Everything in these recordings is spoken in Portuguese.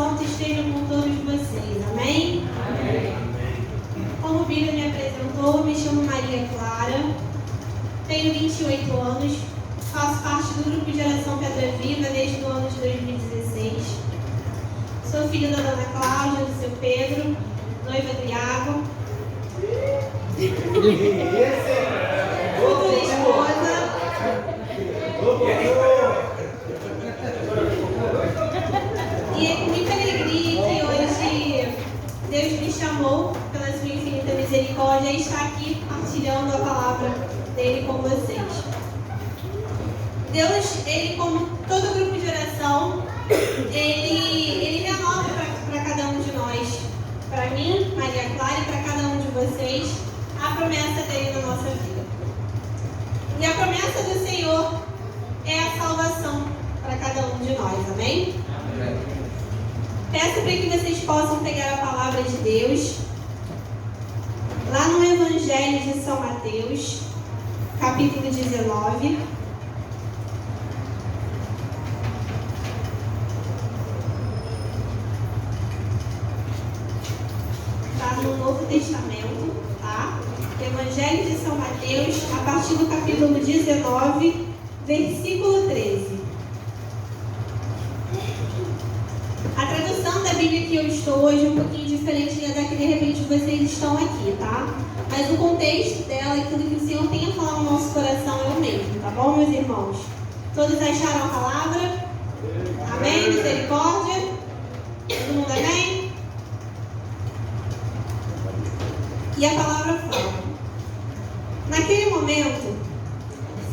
Santo esteja com todos vocês. Amém? Amém. Como o Bíblia me apresentou, me chamo Maria Clara, tenho 28 anos, faço parte do grupo Geração Pedra Viva desde o ano de 2016. Sou filha da Dona Cláudia, do seu Pedro, noiva do Iago. Futura esposa. E é com muita alegria que hoje Deus me chamou, pela sua infinita misericórdia, e está aqui partilhando a palavra dele com vocês. Deus, ele, como todo grupo de oração, ele renova para cada um de nós, para mim, Maria Clara, e para cada um de vocês, a promessa dele na nossa vida. E a promessa do Senhor é a salvação para cada um de nós, amém? Amém. Peço para que vocês possam pegar a palavra de Deus lá no Evangelho de São Mateus, capítulo 19. Está no Novo Testamento, tá? Evangelho de São Mateus, a partir do capítulo 19, versículo 13. A tradução da Bíblia que eu estou hoje é um pouquinho diferente da que de repente vocês estão aqui, tá? Mas o contexto dela, aquilo que o Senhor tem a falar no nosso coração é o mesmo, tá bom, meus irmãos? Todos acharam a palavra? Amém? Misericórdia? Todo mundo amém? E a palavra fala: naquele momento,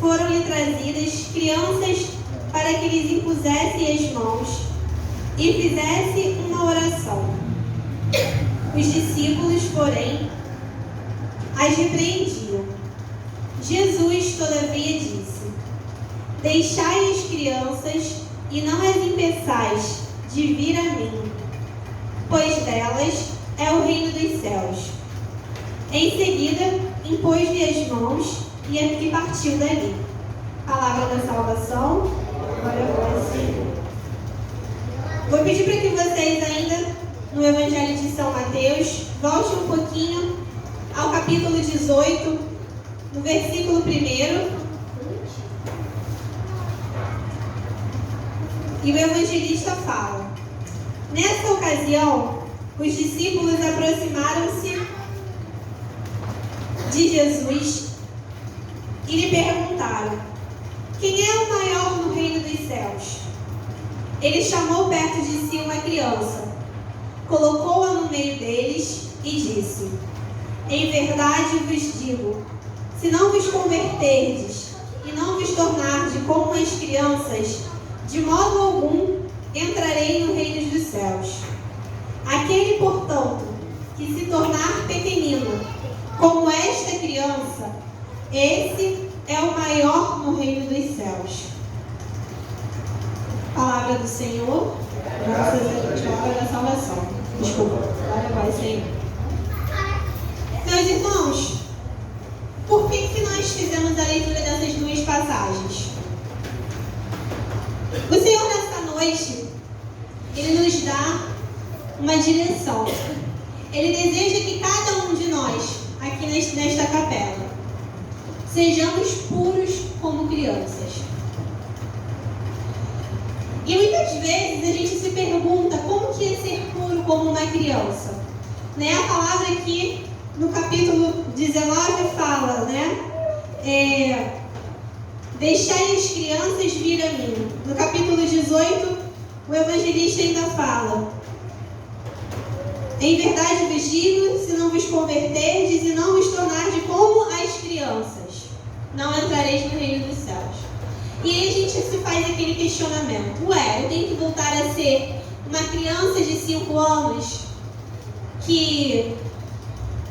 foram-lhe trazidas crianças para que lhes impusessem as mãos e fizesse uma oração. Os discípulos, porém, as repreendiam. Jesus, todavia, disse: deixai as crianças e não as impeçais de vir a mim, pois delas é o reino dos céus. Em seguida, impôs-lhe as mãos e partiu dali. Palavra da salvação. Glória a vós, Senhor. Vou pedir para que vocês ainda, no Evangelho de São Mateus, voltem um pouquinho ao capítulo 18, no versículo 1. E o evangelista fala: nessa ocasião, os discípulos aproximaram-se de Jesus e lhe perguntaram: quem é o maior no reino dos céus? Ele chamou perto de si uma criança, colocou-a no meio deles e disse: em verdade vos digo, se não vos converterdes e não vos tornardes como as crianças, de modo algum entrarei no reino dos céus. Aquele, portanto, que se tornar pequenino, como esta criança, esse é o maior no reino dos céus. Palavra do Senhor, graças a Deus, palavra da salvação. Desculpa, glória a vós, Senhor. Meus irmãos, por que nós fizemos a leitura dessas duas passagens? O Senhor, nessa noite, Ele nos dá uma direção. Ele deseja que cada um de nós, aqui nesta capela, sejamos puros como crianças. E muitas vezes a gente se pergunta como que é ser puro como uma criança. Né? A palavra aqui no capítulo 19 fala, né? Deixai as crianças vir a mim. No capítulo 18, o evangelista ainda fala: em verdade vos digo, se não vos converterdes e não vos tornardes como as crianças, não entrareis no reino dos céus. E aí a gente se faz aquele questionamento: ué, eu tenho que voltar a ser uma criança de 5 anos que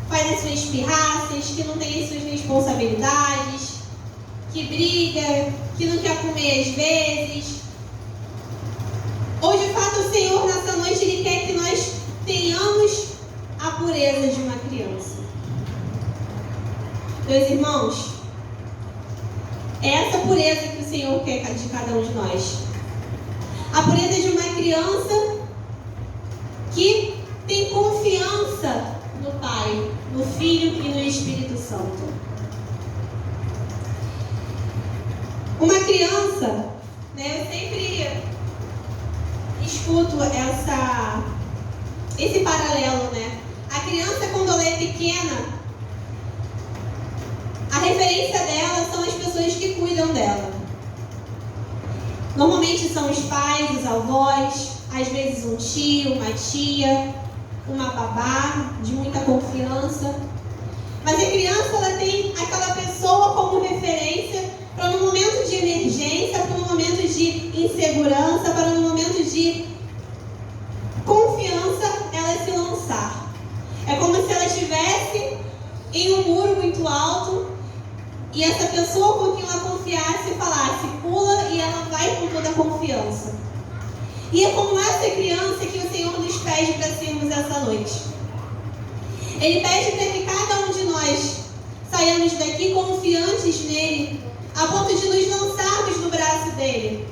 faz as suas pirraças, que não tem as suas responsabilidades, que briga, que não quer comer às vezes? Ou de fato o Senhor nessa noite Ele quer que nós tenhamos a pureza de uma criança? Meus irmãos, é essa pureza que o Senhor quer de cada um de nós. A pureza de uma criança que tem confiança no Pai, no Filho e no Espírito Santo. Uma criança, né, eu sempre escuto esse paralelo, né? A criança, quando ela é pequena, a referência dela são as pessoas que cuidam dela. Normalmente são os pais, os avós, às vezes um tio, uma tia, uma babá de muita confiança. Mas a criança, ela tem aquela pessoa como referência para no momento de emergência, para no momento de insegurança, para no momento de confiança, ela se lançar. É como se ela estivesse em um muro muito alto e essa pessoa com quem ela confiasse falasse, pula, e ela vai com toda a confiança. E é como essa criança que o Senhor nos pede para sermos essa noite. Ele pede para que cada um de nós saiamos daqui confiantes nele, a ponto de nos lançarmos no braço dele,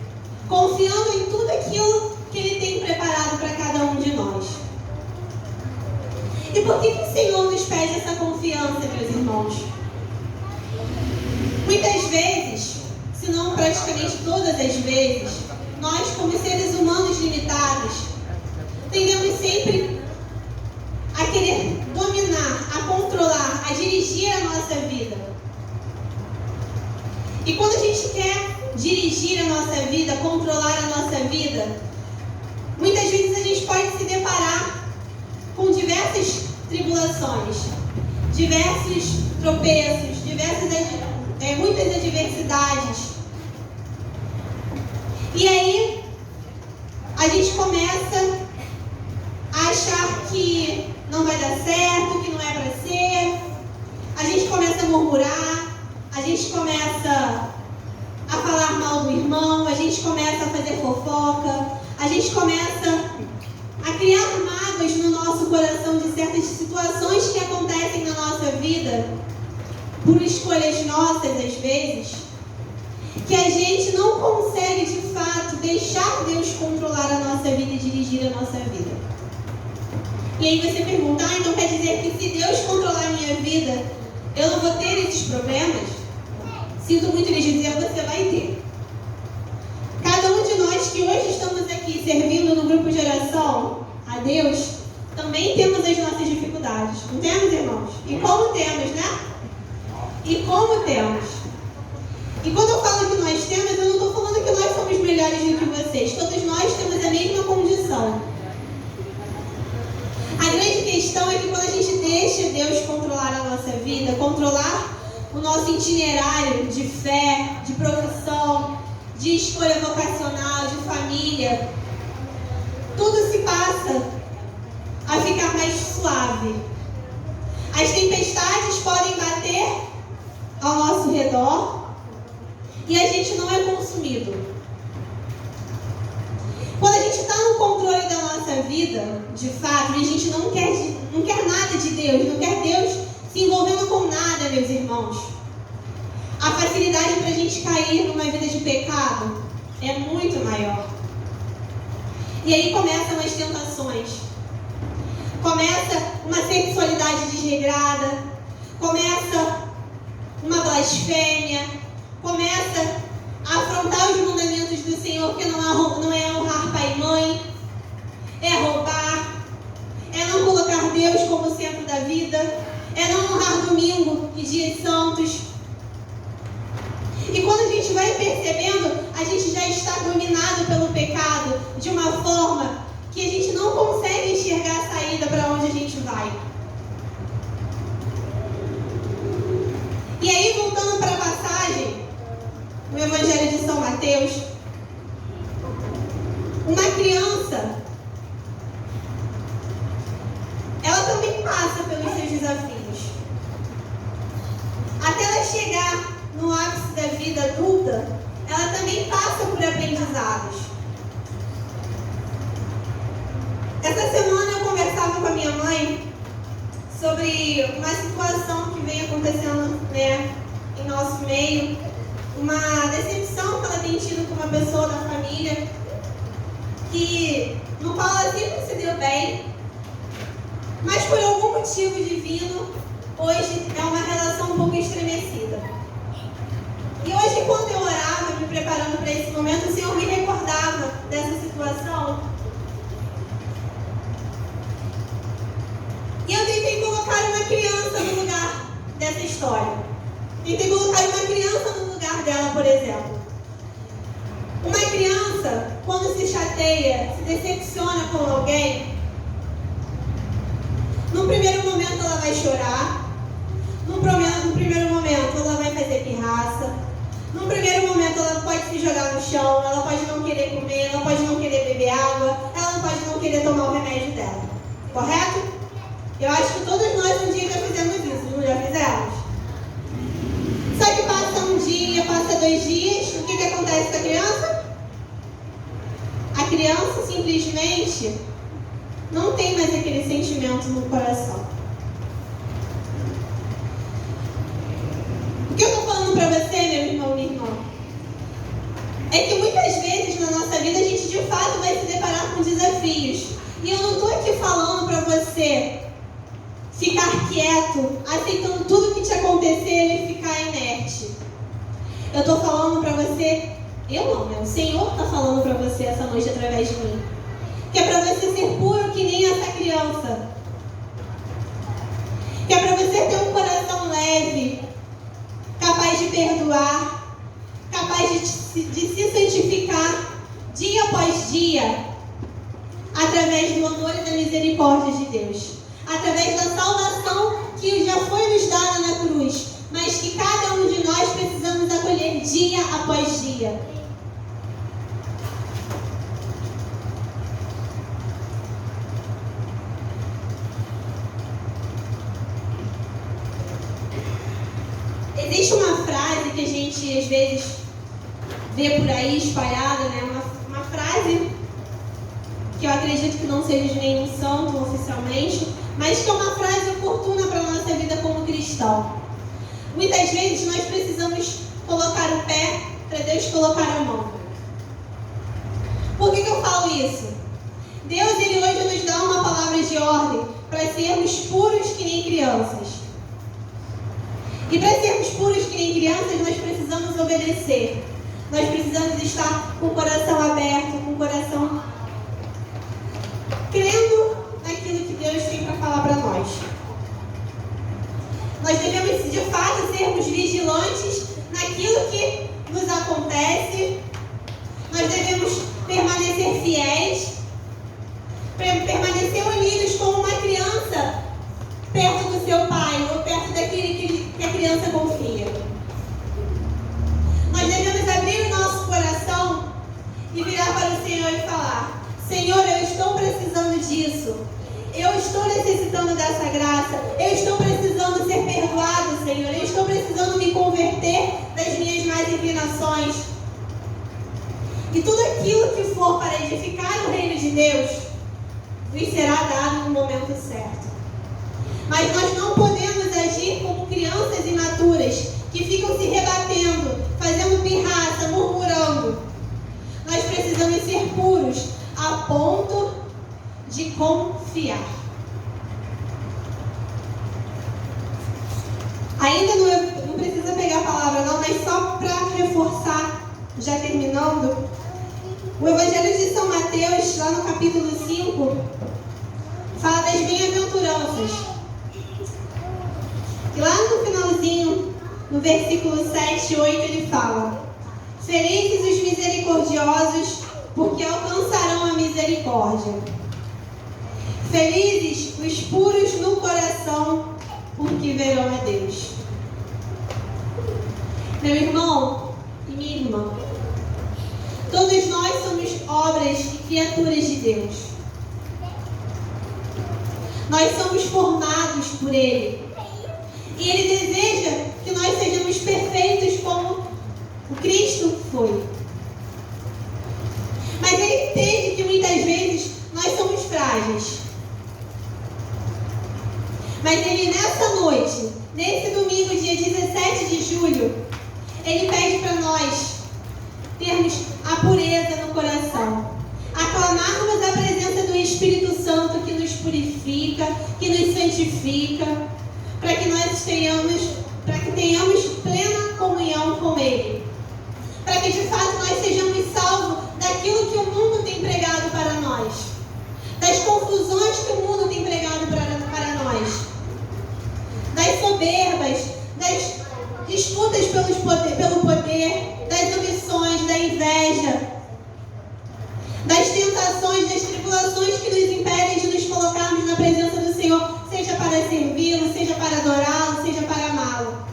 confiando em tudo aquilo que ele tem preparado para cada um de nós. E por que o Senhor nos pede essa confiança, meus irmãos? Muitas vezes, se não praticamente todas as vezes, nós, como seres humanos limitados, tendemos sempre a querer dominar, a controlar, a dirigir a nossa vida. E quando a gente quer dirigir a nossa vida, controlar a nossa vida, muitas vezes a gente pode se deparar com diversas tribulações, diversos tropeços, muitas adversidades. E aí, a gente começa a achar que não vai dar certo, que não é para ser. A gente começa a murmurar, a gente começa a falar mal do irmão, a gente começa a fazer fofoca, a gente começa a criar mágoas no nosso coração de certas situações que acontecem na nossa vida, por escolhas nossas às vezes, que a gente não consegue de fato deixar Deus controlar a nossa vida e dirigir a nossa vida. E aí você pergunta, então quer dizer que se Deus controlar a minha vida, eu não vou ter esses problemas? Sinto muito lhe dizer, você vai ter. Cada um de nós que hoje estamos aqui servindo no grupo de oração a Deus, também temos as nossas dificuldades. Não temos, irmãos? E como temos, né? E como temos. E quando eu falo que nós temos, eu não estou falando que nós somos melhores do que vocês. Todos nós temos a mesma condição. A grande questão é que quando a gente deixa Deus controlar a nossa vida, controlar o nosso itinerário de fé, de profissão, de escolha vocacional, de família, tudo se passa a ficar mais suave. As tempestades podem bater ao nosso redor e a gente não é consumido. Quando a gente está no controle da nossa vida, de fato, e a gente não quer nada de Deus, não quer Deus se envolvendo com nada, meus irmãos, a facilidade para a gente cair numa vida de pecado é muito maior. E aí começam as tentações. Começa uma sexualidade desregrada, começa uma blasfêmia, começa a afrontar os mandamentos do Senhor, que não é honrar pai e mãe, é roubar, é não colocar Deus como centro da vida, é não honrar domingo e dias santos. E quando a gente vai percebendo, a gente já está dominado pelo pecado de uma forma que a gente não consegue enxergar a saída para onde a gente vai. E aí, voltando para a passagem, no Evangelho de São Mateus, uma criança, ela também passa pelos seus desafios. Até ela chegar no ápice da vida adulta, ela também passa por aprendizados. Essa semana eu conversava com a minha mãe sobre uma situação que vem acontecendo, né, em nosso meio, uma decepção que ela tem tido com uma pessoa da família, no qual ela sempre se deu bem, Mas por algum motivo divino, hoje é uma relação um pouco estremecida. E hoje, quando eu orava, me preparando para esse momento, o Senhor me recordava dessa situação. E eu tentei colocar uma criança no lugar dessa história. Tentei colocar uma criança no lugar dela, por exemplo. Uma criança, quando se chateia, se decepciona com alguém, no primeiro momento ela vai chorar, no primeiro momento ela vai fazer pirraça, no primeiro momento ela pode se jogar no chão, ela pode não querer comer, ela pode não querer beber água, ela pode não querer tomar o remédio dela. Correto? Eu acho que todos nós um dia já fizemos isso, não já fizemos? Só que passa um dia, passa 2 dias, o que acontece com a criança? A criança simplesmente não tem mais aquele sentimento no coração. O que eu estou falando para você, meu irmão, minha irmã, é que muitas vezes na nossa vida a gente de fato vai se deparar com desafios. E eu não estou aqui falando para você ficar quieto, aceitando tudo que te acontecer e ficar inerte. Eu estou falando para você, eu não, né? O Senhor está falando para você essa noite através de mim. Que é para você ser puro que nem essa criança. Que é para você ter um coração leve, capaz de perdoar, capaz de se santificar dia após dia, através do amor e da misericórdia de Deus. Através da salvação que já foi nos dada na cruz, mas que cada um de nós precisamos acolher dia após dia. Existe uma frase que a gente às vezes vê por aí espalhada, né? Uma frase que eu acredito que não seja de nenhum santo oficialmente, mas que é uma frase oportuna para a nossa vida como cristão. Muitas vezes nós precisamos colocar o pé para Deus colocar a mão. Por que eu falo isso? Deus, Ele hoje nos dá uma palavra de ordem para sermos puros que nem crianças. E para sermos puros que nem crianças, nós precisamos obedecer. Nós precisamos estar com o coração aberto, com o coração crendo naquilo que Deus tem para falar para nós. Nós devemos, de fato, sermos vigilantes naquilo que nos acontece. Nós devemos permanecer fiéis, permanecer unidos como uma criança perto do seu pai ou perto daquele que a criança confia. Nós devemos abrir o nosso coração e virar para o Senhor e falar: Senhor, eu estou precisando disso. Eu estou necessitando dessa graça. Eu estou precisando ser perdoado, Senhor. Eu estou precisando me converter das minhas más inclinações. E tudo aquilo que for para edificar o reino de Deus nos será dado no momento certo. Mas nós não podemos agir como crianças imaturas que ficam se rebatendo, fazendo pirraça, murmurando. Nós precisamos ser puros a ponto de confiar. Ainda não precisa pegar a palavra não, mas só para reforçar, já terminando, o Evangelho de São Mateus, lá no capítulo 5, fala das bem-aventuranças. E lá no finalzinho, no versículo 7 e 8, ele fala: Felizes os misericordiosos, porque alcançarão a misericórdia. Felizes os puros no coração, porque verão a Deus. Meu irmão e minha irmã, todos nós somos obras e criaturas de Deus. Nós somos formados por Ele. E Ele deseja que nós sejamos perfeitos como o Cristo foi. Mas Ele entende que muitas vezes nós somos frágeis. Mas Ele, nessa noite, nesse domingo, dia 17 de julho, Ele pede para nós termos a pureza no coração, aclamarmos a presença do Espírito Santo que nos purifica, que nos santifica, para que nós tenhamos plena comunhão com Ele. Para que de fato nós sejamos salvos daquilo que o mundo tem pregado para nós, das confusões que o mundo tem pregado para nós, das soberbas, das disputas pelo poder, das ambições, da inveja, das tentações, das tribulações que nos impedem de nos colocarmos na presença do Senhor, seja para servi-lo, seja para adorá-lo, seja para amá-lo.